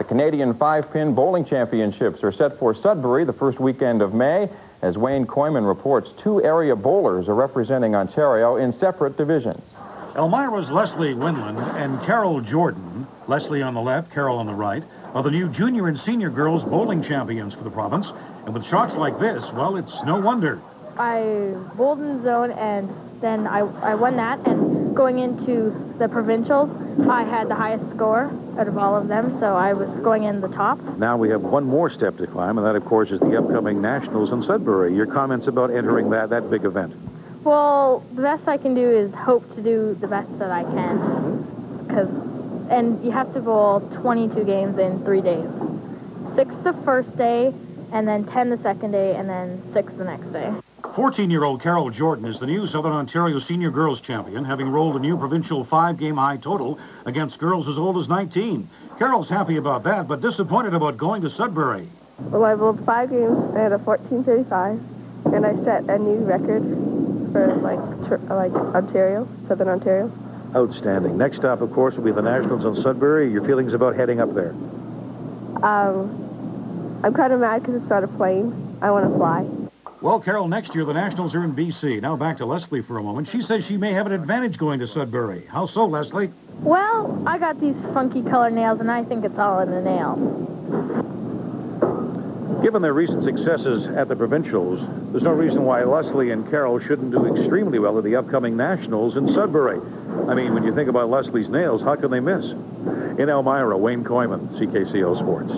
The Canadian 5-pin bowling championships are set for Sudbury the first weekend of May. As Wayne Koyman reports, 2 area bowlers are representing Ontario in separate divisions. Elmira's Leslie Winland and Carol Jordan, Leslie on the left, Carol on the right, are the new junior and senior girls bowling champions for the province. And with shots like this, well, it's no wonder. I bowled in the zone, and then I won that. And going into the provincials, I had the highest score out of all of them, so I was going in the top. Now we have one more step to climb, and that, of course, is the upcoming Nationals in Sudbury. Your comments about entering that big event? Well, the best I can do is hope to do the best that I can. And you have to bowl 22 games in 3 days. 6 the first day, and then 10 the second day, and then 6 the next day. 14-year-old Carol Jordan is the new Southern Ontario senior girls champion, having rolled a new provincial 5-game high total against girls as old as 19. Carol's happy about that, but disappointed about going to Sudbury. Well, I bowled 5 games. I had a 14.35, and I set a new record for Ontario, Southern Ontario. Outstanding. Next stop, of course, will be the Nationals in Sudbury. Your feelings about heading up there? I'm kind of mad because it's not a plane. I want to fly. Well, Carol, next year the Nationals are in BC. Now back to Leslie for a moment. She says she may have an advantage going to Sudbury. How so, Leslie? Well, I got these funky color nails, and I think it's all in the nails. Given their recent successes at the provincials, there's no reason why Leslie and Carol shouldn't do extremely well at the upcoming Nationals in Sudbury. I mean, when you think about Leslie's nails, how can they miss? In Elmira, Wayne Koyman, CKCO Sports.